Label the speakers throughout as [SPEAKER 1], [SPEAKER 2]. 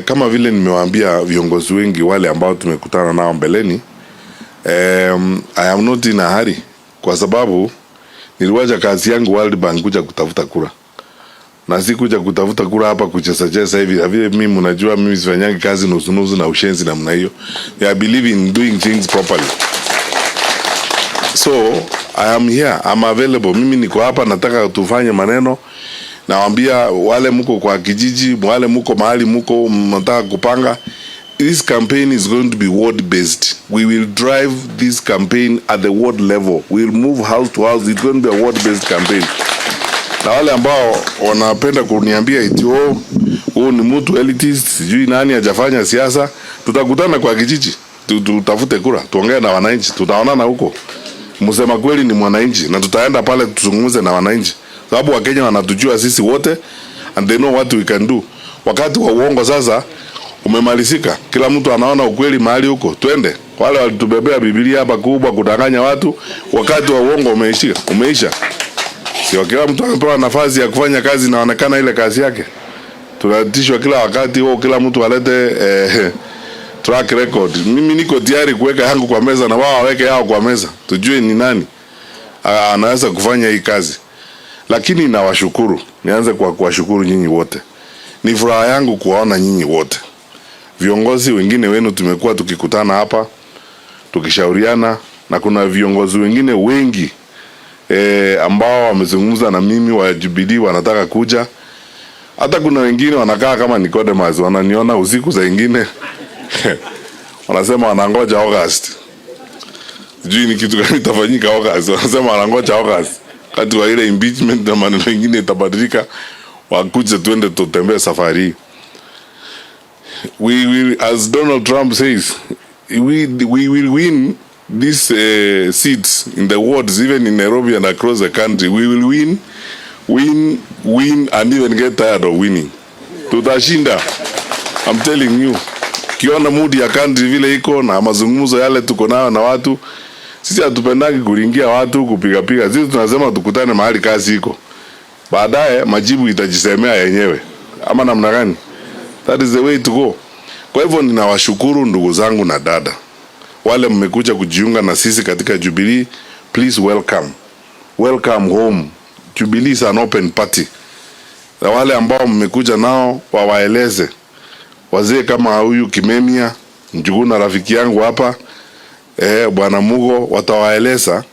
[SPEAKER 1] Kama vile nimewaambia viongozi wengi wale ambao tumekutana nao mbeleni, I am not in a hurry, kwa sababu niliwacha kazi yangu World Bank kuja kutafuta kura. Na si kuja kutafuta kura hapa kucheza hivi. Vile mimi mnajua mimi sifanyangi kazi nusu na ushenzi namna hiyo. I believe in doing things properly. So I am here, I'm available. Mimi niko hapa, nataka tufanye maneno. Nawaambia wale mko kwa kijiji, wale mko mahali mko mnataka kupanga, this campaign is going to be ward based. We will drive this campaign at the ward level. We will move house to house. It's going to be a ward based campaign. Na wale ambao wanapenda kuniambia eti ni mtu elitist, sijui nani hajafanya siasa, tutakutana kwa kijiji, tutafute kura, tuongee na wananchi, tutaonana huko. Msema kweli ni mwananchi, na tutaenda pale tuzungumze na wananchi. Sababu Wakenya wanatujua sisi wote, and they know what we can do. Wakati wa uongo sasa umemalizika. Kila mtu anaona ukweli mahali huko. Twende. Wale walitubebea Biblia hapa kubwa kudanganya watu, wakati wa uongo umeisha. Sio kila mtu anapewa nafasi ya kufanya kazi, inaonekana ile kazi yake. Tunatishwa kila wakati kila mtu alete track record. Mimi niko tayari kuweka yangu kwa meza na wao waweke yao kwa meza. Tujue ni nani anaweza kufanya hii kazi. Lakini nawashukuru. Nianze kwa kuwashukuru nyinyi wote. Ni furaha yangu kuwaona nyinyi wote. Viongozi wengine wenu tumekuwa tukikutana hapa, tukishauriana, na kuna viongozi wengine wengi ambao wamezungumza na mimi wa Jubilee wanataka kuja. Hata kuna wengine wanakaa kama Nicodemus, wananiona usiku za ingine. Wanasema wanangoja August. Sijui ni kitu gani itafanyika August. Wanasema wanangoja August. Kati wa ile impeachment na maneno mengine itabadilika, wakuje tuende tutembee safari. We will, as Donald Trump says, we will win these seats in the wards, even in Nairobi and across the country. We will win and even get tired of winning. Tutashinda. I'm telling you. Kiona mood ya country vile iko na mazungumzo yale tuko nayo na watu, sisi hatupendagi kuringia watu kupiga. Sisi tunasema tukutane mahali kazi iko. Baadaye majibu itajisemea yenyewe. Ama namna gani? That is the way to go. Kwa hivyo ninawashukuru ndugu zangu na dada. Wale mmekuja kujiunga na sisi katika Jubilee, please welcome. Welcome home. Jubilee is an open party. Na wale ambao mmekuja nao wawaeleze. Wazee kama huyu Kimemia, Njuguna rafiki yangu hapa, Bwana Mugo watawaeleza,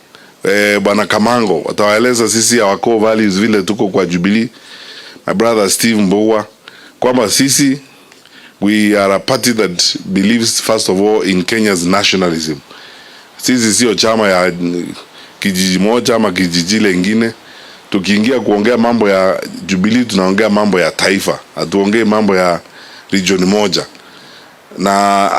[SPEAKER 1] Bwana Kamango watawaeleza sisi our core values vile tuko kwa Jubilee. My brother Steve Mbowa, kwamba sisi we are a party that believes first of all in Kenya's nationalism. Sisi sio chama ya kijiji moja ama kijiji lingine. Tukiingia kuongea mambo ya Jubilee tunaongea mambo ya taifa. Hatuongei mambo ya region moja. Na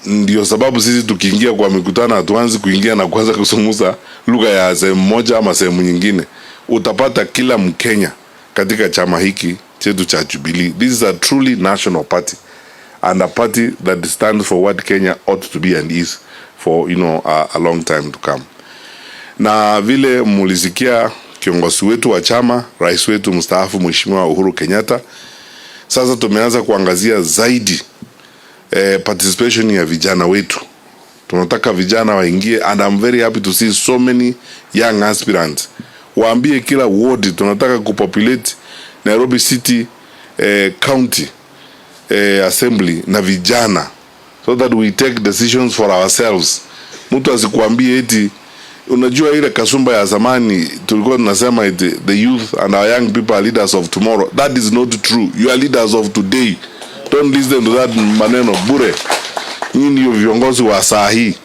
[SPEAKER 1] ndio sababu sisi tukiingia kwa mikutano hatuanzi kuingia na kuanza kusumuza lugha ya sehemu moja ama sehemu nyingine. Utapata kila Mkenya katika chama hiki chetu cha Jubilee. This is a truly national party, and a party that stands for what Kenya ought to be and is for a long time to come. Na vile mulisikia kiongozi wetu wa chama, rais wetu mstaafu Mheshimiwa Uhuru Kenyatta, sasa tumeanza kuangazia zaidi participation ya vijana wetu. Tunataka vijana waingie, and I'm very happy to see so many young aspirants. Waambie kila ward tunataka kupopulate Nairobi City County Assembly na vijana, so that we take decisions for ourselves. Mtu asikuambie eti unajua ile kasumba ya zamani tulikuwa tunasema eti the youth and our young people are leaders of tomorrow. That is not true. You are leaders of today. Don't listen to that maneno bure. Nyinyi ndio viongozi wa saa hii.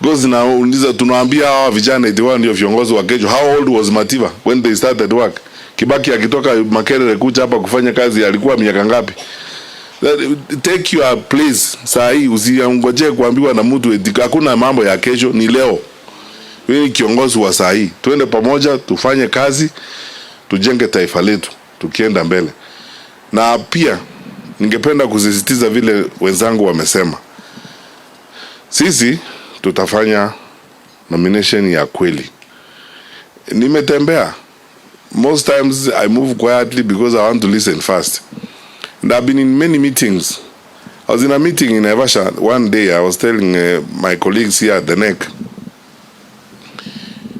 [SPEAKER 1] Gozi na uniza tunaambia hawa vijana eti wao ndio viongozi wa kesho. How old was Matiba when they started work? Kibaki akitoka Makerere kuja hapa kufanya kazi alikuwa miaka ngapi? Take your place saa hii, usiangoje kuambiwa na mtu eti hakuna mambo ya kesho, ni leo. Wewe ni kiongozi wa saa hii. Tuende pamoja tufanye kazi, tujenge taifa letu tukienda mbele. Na pia ningependa kusisitiza vile wenzangu wamesema, sisi tutafanya nomination ya kweli. Nimetembea. Most times I move quietly because I want to listen first. And I've been in many meetings. I was in a meeting in Naivasha one day. I was telling my colleagues here at the NEC,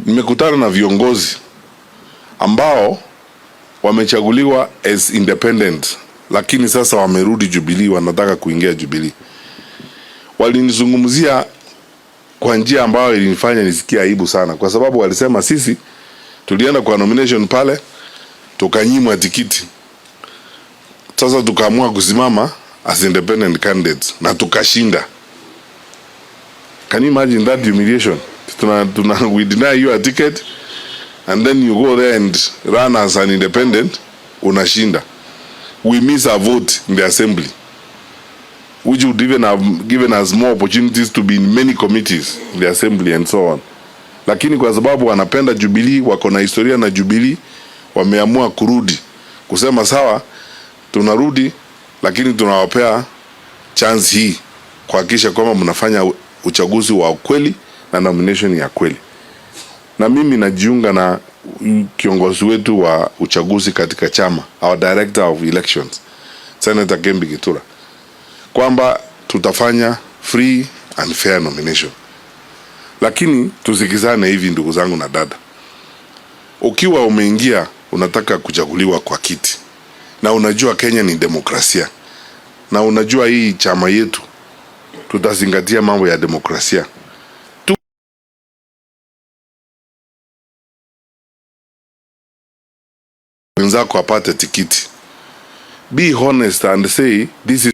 [SPEAKER 1] nimekutana na viongozi ambao wamechaguliwa as independent, lakini sasa wamerudi Jubilee, wanataka kuingia Jubilee. Walinizungumzia kwa njia ambayo ilinifanya nisikie aibu sana, kwa sababu walisema sisi tulienda kwa nomination pale tukanyimwa tikiti. Sasa tukaamua kusimama as independent candidates na tukashinda. Can you imagine that humiliation? We deny you a ticket and then you go there and run as an independent, unashinda. We miss a vote in the assembly, which would even have given us more opportunities to be in many committees in the assembly and so on. Lakini kwa sababu wanapenda Jubilee, wako na historia na Jubilee, wameamua kurudi kusema sawa, tunarudi, lakini tunawapea chance hii kuhakikisha kwamba mnafanya uchaguzi wa kweli na nomination ya kweli. Na mimi najiunga na kiongozi wetu wa uchaguzi katika chama, our director of elections, Senator Kembi Gittura, kwamba tutafanya free and fair nomination. Lakini tusikizane hivi, ndugu zangu na dada. Ukiwa umeingia unataka kuchaguliwa kwa kiti, na unajua Kenya ni demokrasia, na unajua hii chama yetu tutazingatia mambo ya demokrasia, wenzako apate tikiti, be honest and say this is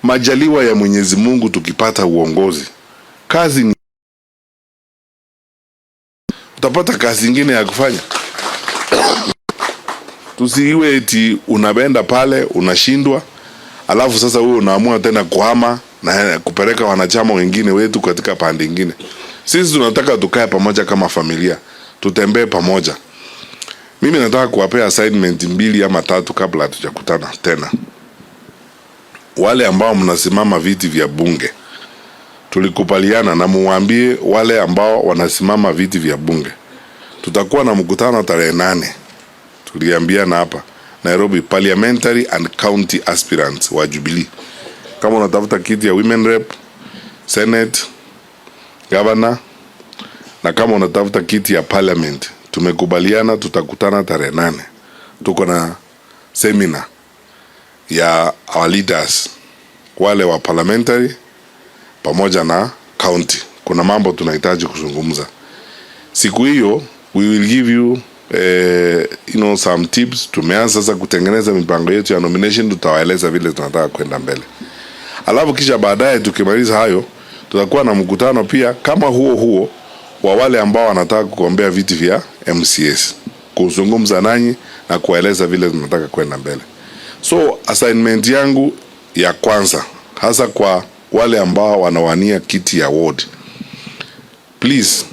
[SPEAKER 1] majaliwa ya Mwenyezi Mungu. Tukipata uongozi, kazi ni utapata kazi nyingine ya kufanya. Tusiiwe eti unabenda pale unashindwa, alafu sasa wewe unaamua tena kuhama na kupeleka wanachama wengine wetu katika pande nyingine. Sisi tunataka tukae pamoja kama familia, tutembee pamoja. Mimi nataka kuwapea assignment 2 ama 3 kabla hatujakutana tena. Wale ambao mnasimama viti vya bunge, tulikubaliana na muambie wale ambao wanasimama viti vya bunge, tutakuwa na mkutano tarehe 8. Tuliambiana hapa Nairobi, parliamentary and county aspirants wa Jubilee. Kama unatafuta kiti ya women rep, senate, governor, na kama unatafuta kiti ya parliament, tumekubaliana tutakutana tarehe 8. Tuko na seminar ya our leaders, wale wa parliamentary pamoja na county. Kuna mambo tunahitaji kuzungumza siku hiyo. We will give you some tips. Tumeanza sasa kutengeneza mipango yetu ya nomination, tutawaeleza vile tunataka kwenda mbele. Alafu kisha baadaye tukimaliza hayo, tutakuwa na mkutano pia kama huo wa wale ambao wanataka kugombea viti vya MCS, kuzungumza nanyi na kuwaeleza vile tunataka kwenda mbele. So assignment yangu ya kwanza, hasa kwa wale ambao wanawania kiti ya ward, please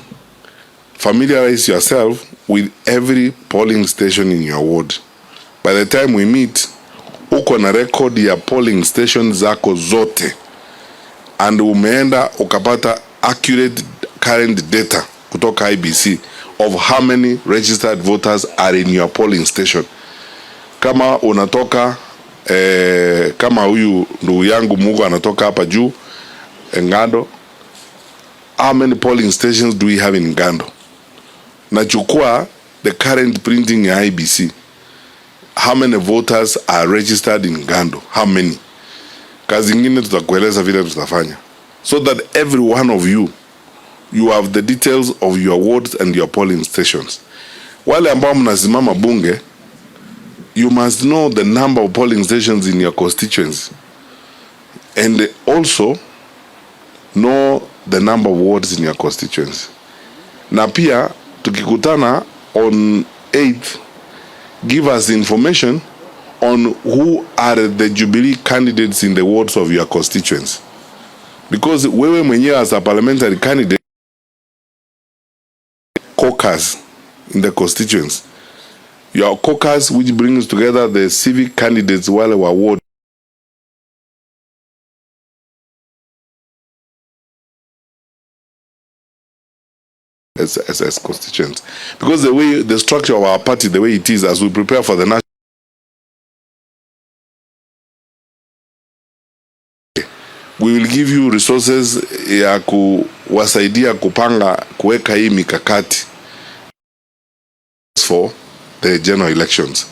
[SPEAKER 1] familiarize yourself with every polling station in your ward. By the time we meet, uko na record ya polling stations zako zote, and umeenda ukapata accurate current data kutoka IBC of how many registered voters are in your polling station. Kama unatoka kama huyu ndugu yangu Mugo anatoka hapa juu Ngando, how many polling stations do we have in Ngando? Nachukua the current printing ya IBC, how many voters are registered in Ngando, how many. Kazi nyingine tutakueleza vile tutafanya, so that every one of you have the details of your wards and your polling stations. Wale ambao mnasimama bunge, you must know the number of polling stations in your constituency, and also know the number of wards in your constituency. Na pia tukikutana on 8th, give us information on who are the Jubilee candidates in the wards of your constituency, because wewe mwenyewe as a parliamentary candidate caucus in the constituency, your caucus which brings together the civic candidates wale wa ward, as constituents. Because the structure of our party, the way it is, as we prepare for the national, we will give you resources ya kuwasaidia kupanga kuweka hii mikakati for the general elections.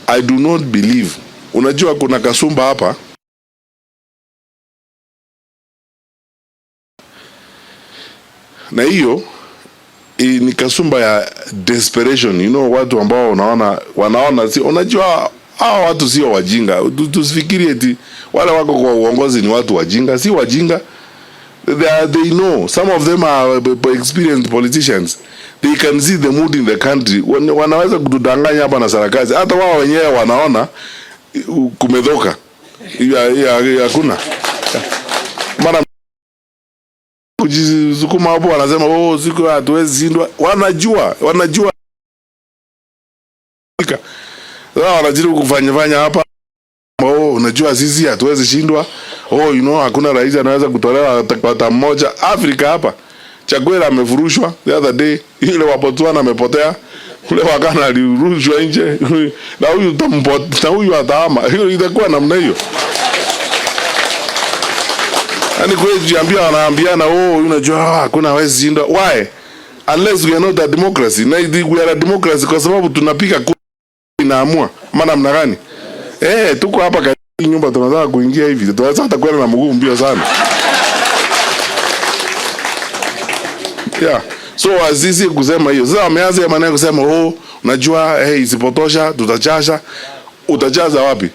[SPEAKER 1] I do not believe, unajua kuna kasumba hapa, na hiyo ni kasumba ya desperation. You know, watu ambao wanaona si, unajua hao watu sio wajinga. Tusifikiri eti wale wako kwa uongozi ni watu wajinga. Si wajinga. They know. Some of them are experienced politicians. They can see the mood in the country. Wanaweza kutudanganya hapa na sarakazi. Hata wao wenyewe wanaona kumedhoka. Hakuna. Mara kujisukuma hapo wanasema oh siku hatuwezi shindwa. Wanajua. Wao wanajaribu kufanya hapa. Oh, unajua sisi hatuwezi shindwa. Oh, you know, hakuna rais anaweza kutolewa kwa mmoja. Afrika hapa. Chakwera amefurushwa the other day. Yule wa Botswana amepotea. Yule wa Ghana alirushwa nje. Na huyu tampota, na huyu atahama. Hiyo itakuwa namna hiyo. Yaani kweli wanaambiana oh, unajua hakuna hawezi shindwa. Why? Unless we are not a democracy. Na we are a democracy kwa sababu tunapiga kura inaamua. Maana mna gani? Tuko hapa kwa nyumba tunataka kuingia hivi. Tunaweza hata kwenda na mguu mbio sana. Yeah. So azizi kusema hiyo. Sasa wameanza ya maneno kusema oh, unajua isipotosha tutachasha. Utajaza wapi?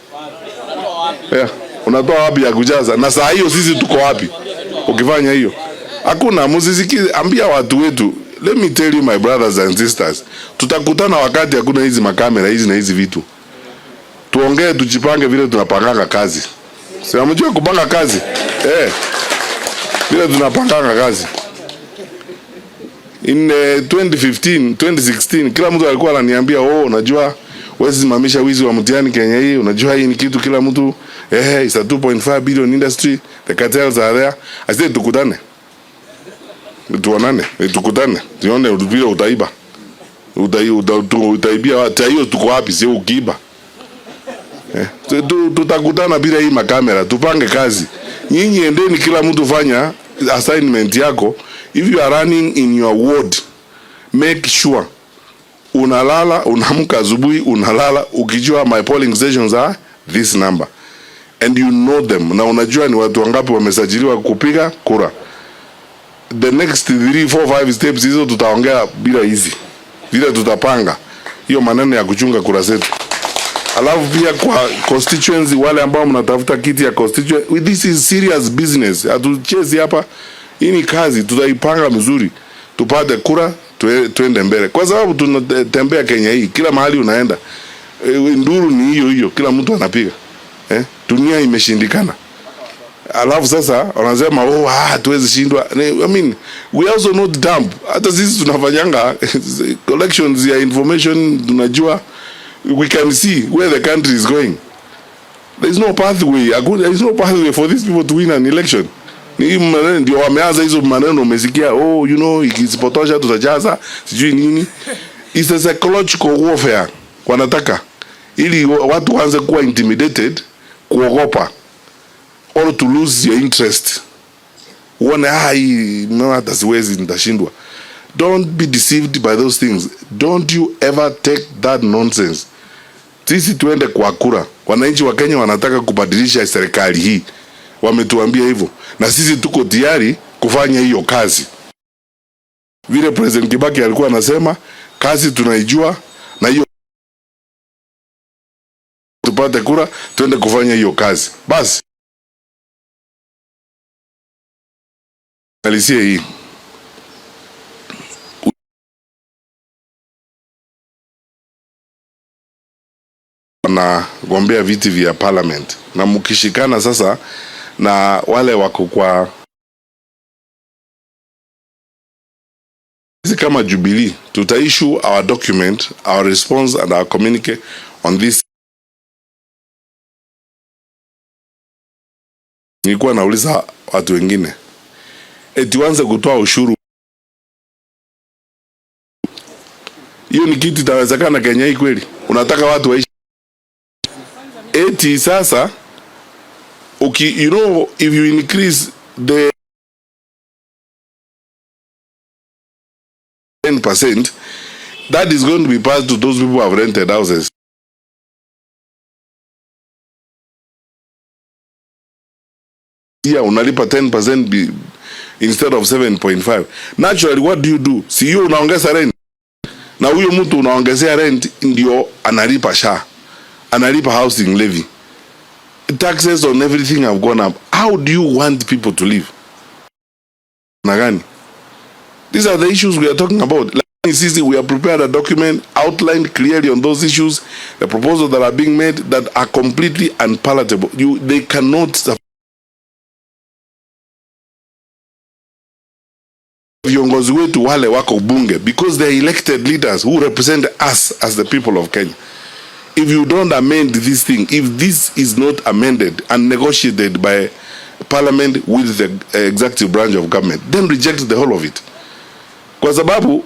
[SPEAKER 1] Yeah. Unatoa wapi ya kujaza? Na saa hiyo sisi tuko wapi? Ukifanya hiyo. Hakuna muziki, ambia watu wetu. Let me tell you my brothers and sisters. Tutakutana wakati hakuna hizi makamera hizi na hizi vitu. Tuongee tujipange vile tunapanganga kazi. Sio mjua kupanga kazi. Vile tunapanganga kazi. In 2016 kila mtu alikuwa ananiambia oh unajua wewe simamisha wizi wa mtihani Kenya hii, unajua hii ni kitu kila mtu it's a 2.5 billion industry, the cartels are there. I said tukutane. Tuonane, tukutane. Tuone vile utaiba. Utaibia hata hiyo tuko wapi sio ukiiba. Tutakutana bila hii makamera, tupange kazi. Nyinyi endeni kila mtu fanya assignment yako. If you are running in your ward, make sure unalala, unaamka asubuhi, unalala ukijua my polling stations are this number and you know them, na unajua ni watu wangapi wamesajiliwa kupiga kura. The next 3, 4, 5 steps hizo tutaongea bila hizi. Vile tutapanga hiyo maneno ya kuchunga kura zetu. Alafu pia kwa constituency wale ambao mnatafuta kiti ya constituency, this is serious business. Hatuchezi hapa. Hii ni kazi, tutaipanga mzuri. Tupate kura, tuende mbele. Kwa sababu tunatembea Kenya hii, kila mahali unaenda. Nduru ni hiyo, kila mtu anapiga. Dunia imeshindikana. Alafu sasa wanasema hatuwezi shindwa. I mean, we also not dumb. Hata sisi tunafanyanga collections ya information, tunajua. We can see where the country is going. There is no pathway. There is no pathway for these people to win an election. Ni maneno ndio wameanza hizo maneno umesikia you know ikisipotosha tutajaza sijui nini. It's a psychological warfare wanataka ili watu waanze kuwa intimidated, kuogopa or to lose your interest. Uone hata siwezi nitashindwa. Don't be deceived by those things. Don't you ever take that nonsense. Sisi tuende kwa kura. Wananchi wa Kenya wanataka kubadilisha serikali hii. Wametuambia hivyo. Na sisi tuko tayari kufanya hiyo kazi. Vile President Kibaki alikuwa anasema, kazi tunaijua na hiyo tupate kura, tuende kufanya hiyo kazi. Basi. Alisie hii. Na gombea viti vya parliament. Na mkishikana sasa na wale wako kwa sisi kama Jubilee, tutaissue our document, our response and our communique on this. Nilikuwa nauliza watu wengine eti waanze kutoa ushuru Hiyo ni kitu itawezekana Kenya hii kweli? Unataka watu waishi eti sasa you know, if you increase the 10%, that is going to be passed to those people who have rented houses. Yeah, unalipa 10% instead of 7.5. Naturally, what do? Si hiyo unaongeza rent. Na huyo mtu unaongezea rent ndio analipa SHA. Analipa housing levy. Taxes on everything have gone up. How do you want people to live? Nagani? These are the issues we are talking about. Like, we have prepared a document outlined clearly on those issues, the proposals that are being made that are completely unpalatable. They cannot viongozi wetu wale wako bunge because they are elected leaders who represent us as the people of Kenya. If you don't amend this thing, if this is not amended and negotiated by parliament with the executive branch of government, then reject the whole of it. Kwa sababu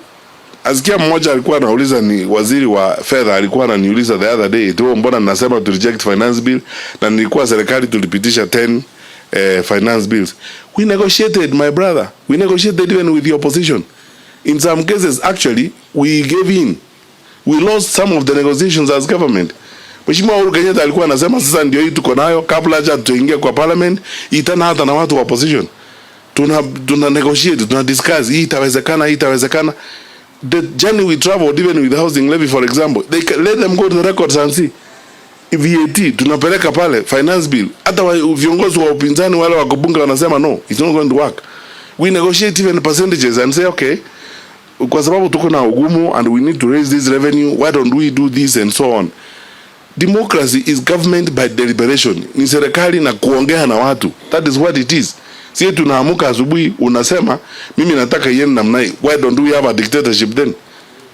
[SPEAKER 1] asikia mmoja alikuwa anauliza, ni waziri wa fedha alikuwa ananiuliza the other day, tu mbona nasema to reject finance bill, na nilikuwa serikali tulipitisha 10 finance bills. We negotiated, my brother. We negotiated even with the opposition. In some cases, actually, we gave in. We lost some of the negotiations as government. Mheshimiwa Uhuru Kenyatta alikuwa anasema sasa ndio hii tuko nayo, kabla haja tuingie kwa parliament, itana hata na watu wa opposition. Tuna negotiate, tuna discuss, hii itawezekana, hii itawezekana. The journey we traveled, even with the housing levy, for example, let them go to the records and see. VAT tunapeleka pale finance bill, hata viongozi wa upinzani wale wa kubunga wanasema no, it's not going to work. We negotiate even percentages and say okay, kwa sababu tuko na ugumu and we need to raise this revenue, why don't we do this and so on. Democracy is government by deliberation. Ni serikali na kuongea na watu. That is what it is. Sisi tunaamuka asubuhi unasema mimi nataka iende namna hii. Why don't we have a dictatorship then?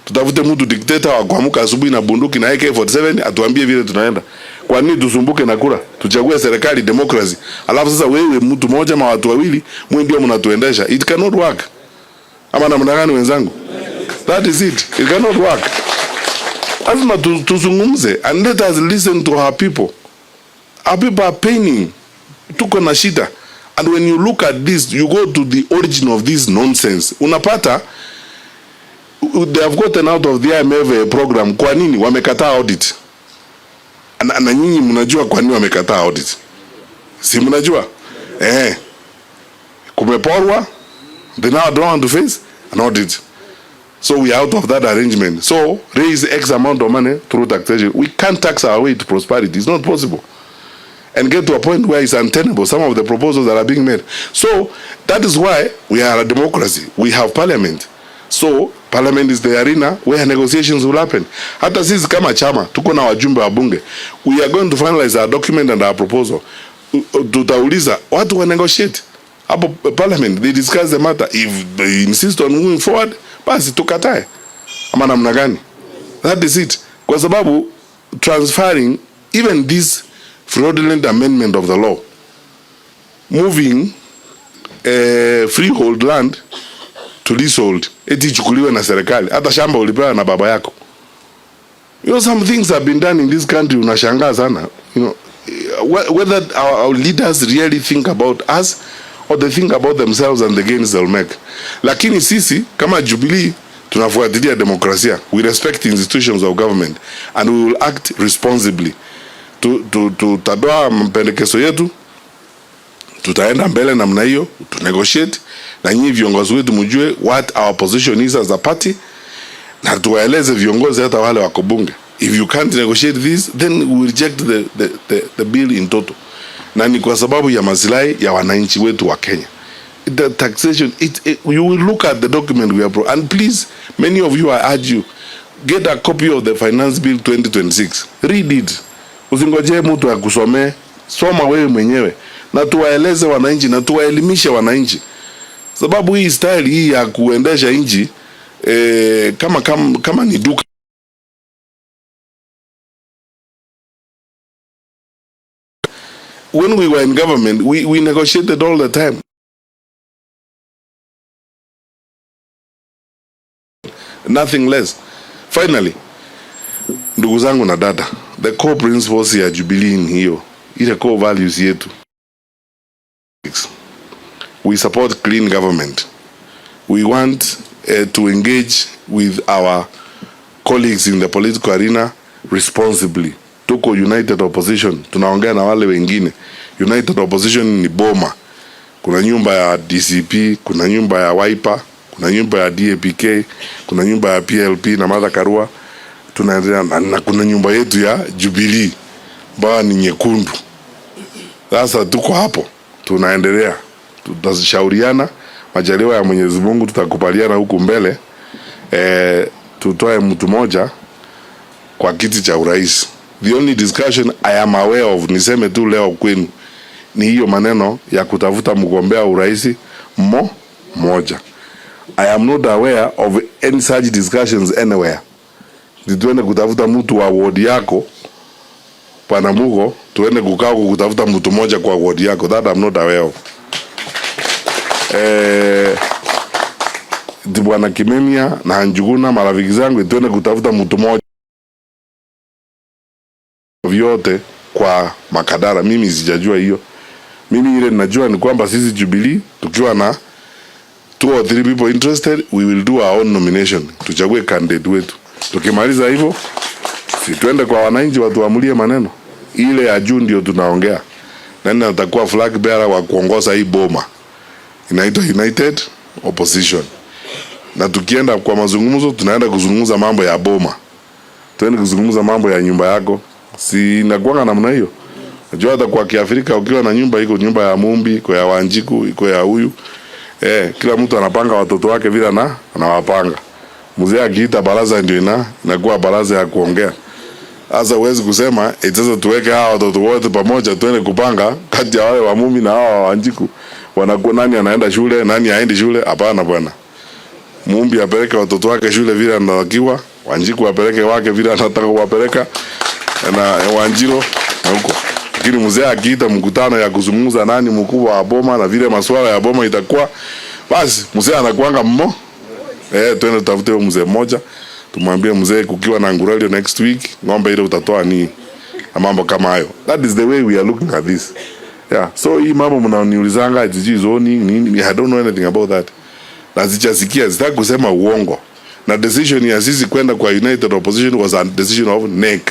[SPEAKER 1] Tutafute mtu dictator wa kuamuka asubuhi na bunduki na AK47 atuambie vile tunaenda. Kwa nini tusumbuke na kura? Tuchague serikali democracy. Alafu sasa wewe mtu mmoja ama watu wawili mwe ndio mnatuendesha. It cannot work. Ama namna gani wenzangu? That is it. It cannot work. Lazima tuzungumze and let us listen to our people. Our people are paining. Tuko na shida. And when you look at this, you go to the origin of this nonsense. Unapata they have gotten out of the IMF program. Kwa nini wamekataa audit? Na nyinyi mnajua kwa nini wamekataa audit? Si mnajua? Kumeporwa, they now don't want to face an audit. So we are out of that arrangement. So raise X amount of money through taxation. We can't tax our way to prosperity. It's not possible. And get to a point where it's untenable, some of the proposals that are being made. So that is why we are a democracy. We have parliament. So parliament is the arena where negotiations will happen. Hata sisi kama chama tuko na wajumbe wa bunge. We are going to finalize our document and our proposal. Tutauliza watu wa negotiate hapo parliament, they discuss the matter. If they insist on moving forward, basi tukatae. Ama namna gani? That is it. Kwa sababu transferring even this fraudulent amendment of the law, moving freehold land to leasehold, eti chukuliwe na serikali, hata shamba ulipewa na baba yako. You know, some things have been done in this country, unashangaa sana. You know, whether our leaders really think about us or they think about themselves and the gains they'll make. Lakini sisi kama Jubilee tunafuatilia demokrasia. We respect the institutions of government and we will act responsibly. Tutadoa mapendekezo yetu, tutaenda mbele namna hiyo, to negotiate na nyinyi viongozi wetu mjue what our position is as a party, na tuwaeleze viongozi hata wale wako bunge. If you can't negotiate this, then we reject the bill in total. Na ni kwa sababu ya maslahi ya wananchi wetu wa Kenya. The taxation, you will look at the document we have, and please, many of you, I urge you, get a copy of the Finance Bill 2026. Read it. Usingoje mtu akusomee, soma wewe mwenyewe na tuwaeleze wananchi na tuwaelimishe wananchi. Sababu hii style hii ya kuendesha nchi kama ni duka. When we were in government, we negotiated all the time. Nothing less. Finally, ndugu zangu na dada, the core principles ya Jubilee ni hiyo, ile core values yetu. We support clean government. We want to engage with our colleagues in the political arena responsibly. Tuko united opposition, tunaongea na wale wengine. United opposition ni boma. Kuna nyumba ya DCP, kuna nyumba ya Wiper, kuna nyumba ya DAPK, kuna nyumba ya PLP na Martha Karua, tunaendelea na kuna nyumba yetu ya Jubilee ambayo ni nyekundu. Sasa tuko hapo, tunaendelea, tutashauriana, majaliwa ya Mwenyezi Mungu tutakubaliana huku mbele, tutoe mtu moja kwa kiti cha urais. The only discussion I am aware of, niseme tu leo kwenu, ni hiyo maneno ya kutafuta mgombea urais moja. I am not aware of any such discussions anywhere. Tuende kutafuta mtu wa ward yako Panamugo, tuende kukaa kutafuta mtu moja kwa ward yako. That I'm not aware of. Bwana Kimemia na Njuguna, marafiki zangu, tuende kutafuta mtu moja vyote kwa Makadara. Mimi sijajua hiyo. Mimi ile ninajua ni kwamba sisi Jubilee tukiwa na 2 or 3 people interested, we will do our own nomination. Tuchague candidate wetu. Tukimaliza hivyo, si tuende kwa wananchi watuamulie maneno. Ile ya juu ndio tunaongea. Nani atakuwa flag bearer wa kuongoza hii boma? Inaitwa United Opposition. Na tukienda kwa mazungumzo, tunaenda kuzungumza mambo ya boma. Tuende kuzungumza mambo ya nyumba yako. Si inakuwa namna hiyo. Unajua hata kwa Kiafrika ukiwa na nyumba, iko nyumba ya Mumbi, iko ya Wanjiku, iko ya huyu. Kila mtu anapanga watoto wake vile anawapanga. Mzee akiita baraza ndio inakuwa baraza ya kuongea. Sasa huwezi kusema sasa tuweke hawa watoto wote pamoja tuende kupanga kati ya wale wa Mumbi na hawa wa Wanjiku. Wanakuwa nani anaenda shule, nani haendi shule? Hapana bwana. Mumbi apeleke watoto wake shule vile anatakiwa, Wanjiku apeleke wake vile anataka kuwapeleka, na Wanjiro na huko. Lakini mzee akiita mkutano ya kuzungumza nani mkubwa wa boma na vile masuala ya boma itakuwa, basi mzee anakuanga twende tutafute mzee mmoja, tumwambie mzee kukiwa na nguralio next week, ng'ombe ile utatoa ni mambo kama hayo. That is the way we are looking at this. Yeah, so hii mambo mnaniulizanga ati zoning nini, I don't know anything about that. Na sijasikia, sitaki kusema uongo. Na decision ya sisi kwenda kwa United Opposition was a decision of NEC.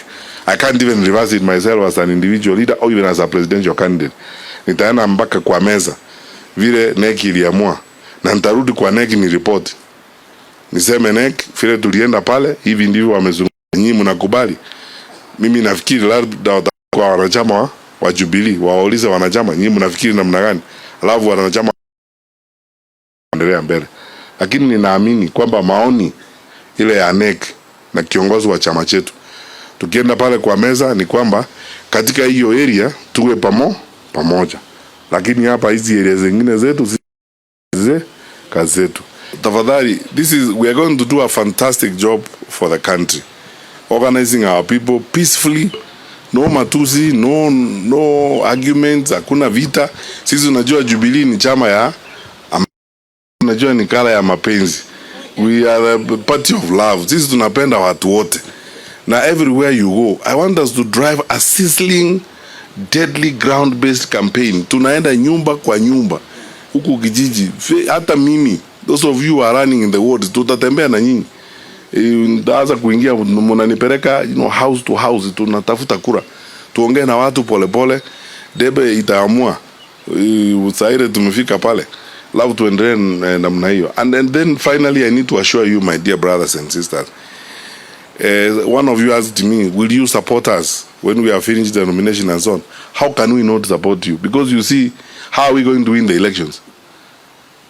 [SPEAKER 1] I can't even reverse it myself as an individual leader or even as a presidential candidate. Nitaenda mpaka kwa meza vile NEC iliamua, na nitarudi kwa NEC ni report. Niseme NEC vile tulienda pale, hivi ndivyo wamezungumza, nyinyi mnakubali. Mimi nafikiri labda kwa wanachama wa Jubilee waulize wanachama, nyinyi mnafikiri namna gani? Alafu wanachama endelea mbele. Lakini ninaamini kwamba maoni ile ya NEC na kiongozi wa chama chetu, tukienda pale kwa meza ni kwamba katika hiyo area tuwe pamoja. Lakini hapa hizi area zingine zetu kazi zetu. Tafadhali, we are going to do a fantastic job for the country. Organizing our people peacefully. No matusi, no arguments, hakuna vita. Sisi unajua Jubilee ni chama ya unajua ni kala ya mapenzi. We are the party of love. Sisi tunapenda watu wote. Na everywhere you go, I want us to drive a sizzling, deadly ground-based campaign. Tunaenda nyumba kwa nyumba huku kijiji. Hata mimi, those of you who are running in the wards, tutatembea na nyinyi. Ndaanza kuingia, mnanipeleka house to house, tunatafuta kura. Tuongee na watu pole. Debe itaamua. Usaire tumefika pale. Love to endelee namna hiyo. And then finally I need to assure you, my dear brothers and sisters. One of you asked me, will you support us when we have finished the nomination and so on? How can we not support you? Because you see, how are we going to win the elections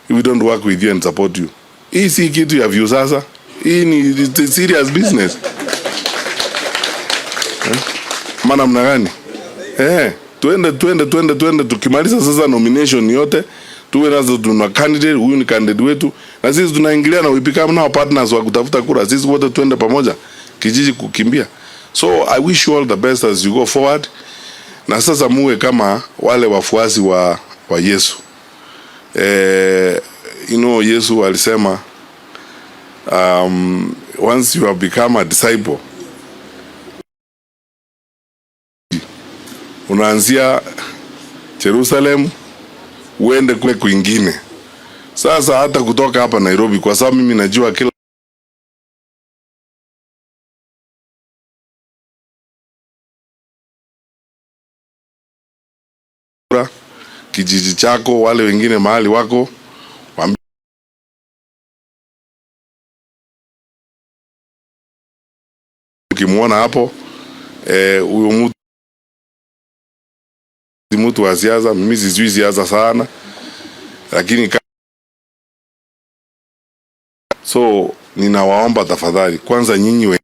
[SPEAKER 1] if we don't work with you and support you? Hii si kitu ya view sasa. Hii ni serious business. Maana mna gani? Tuende tukimaliza sasa nomination yote, tuwe nazo tuna candidate, huyu ni candidate wetu, na sisi tunaingilia na we become now partners wa kutafuta kura. Sisi wote tuende pamoja kijiji kukimbia. So I wish you all the best as you go forward. Na sasa muwe kama wale wafuasi wa Yesu. Yesu alisema once you have become a disciple, unaanzia Jerusalem uende kule kwingine. Sasa hata kutoka hapa Nairobi, kwa sababu mimi najua kila kijiji chako, wale wengine mahali wako, ukimuona hapo huyo mtu wa siasa, mimi sijui siasa sana, lakini so ninawaomba tafadhali, kwanza nyinyi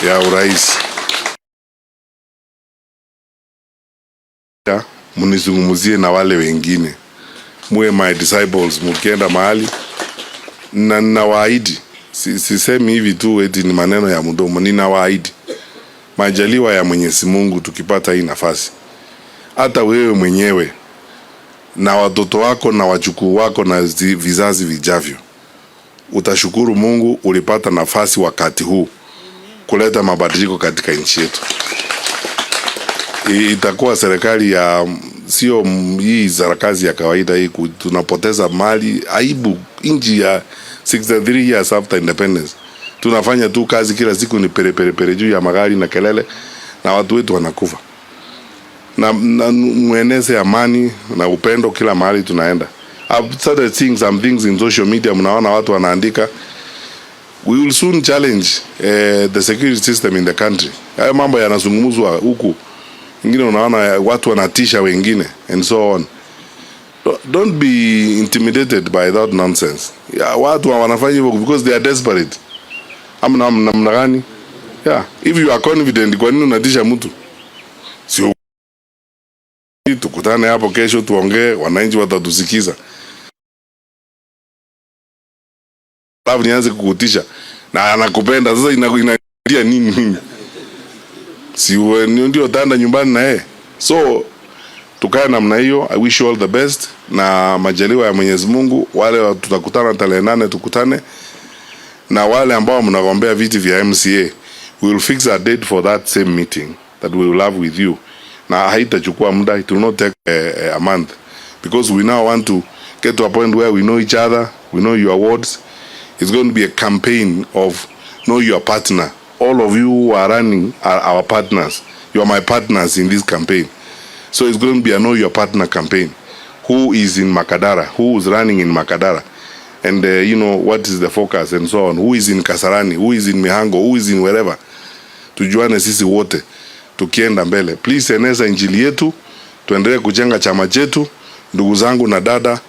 [SPEAKER 1] ya urais munizungumuzie na wale wengine, muwe my disciples. Mkienda mahali na ninawaahidi, sisemi hivi tu eti ni maneno ya mdomo, ninawaahidi majaliwa ya Mwenyezi Mungu, tukipata hii nafasi, hata wewe mwenyewe na watoto wako na wajukuu wako na vizazi vijavyo utashukuru Mungu ulipata nafasi wakati huu kuleta mabadiliko katika nchi yetu. Itakuwa serikali ya sio hii serikali ya kawaida hii, tunapoteza mali, aibu. Nchi ya 63 years after independence tunafanya tu kazi kila siku ni pere juu ya magari na kelele, na watu wetu wanakufa. Na mueneze amani na upendo kila mahali tunaenda. I've started seeing some things in social media, mnaona watu wanaandika, we will soon challenge the security system in the country. Haya mambo yanazungumzwa huku, wengine unaona watu wanatisha wengine and so on. Don't be intimidated by that nonsense. Watu wanafanya hivyo because they are desperate. Namna gani? Yeah, if you are confident, kwa nini unatisha mtu? Sio tukutane hapo kesho tuongee, wananchi watatusikiza. Alafu nianze kukutisha na anakupenda, sasa inalia nini? Si wewe ndio tanda nyumbani na yeye. So tukae namna hiyo. I wish you all the best, na majaliwa ya Mwenyezi Mungu. Wale tutakutana tarehe 8 tukutane, na wale ambao mnagombea viti vya MCA, we will fix a date for that same meeting that we will have with you. Na haitachukua muda, it will not take a month, because we now want to get to a point where we know each other, we know your wards. It's going to be a campaign of know your partner. All of you who are running are our partners. You are my partners in this campaign. So it's going to be a know your partner campaign. Who is in Makadara? Who is running in Makadara? And you know, what is the focus and so on. Who is in Kasarani? Who is in Mihango? Who is in wherever? Tujuane sisi wote tukienda mbele. Please eneza injili yetu, tuendelee kujenga chama chetu. Ndugu zangu na dada,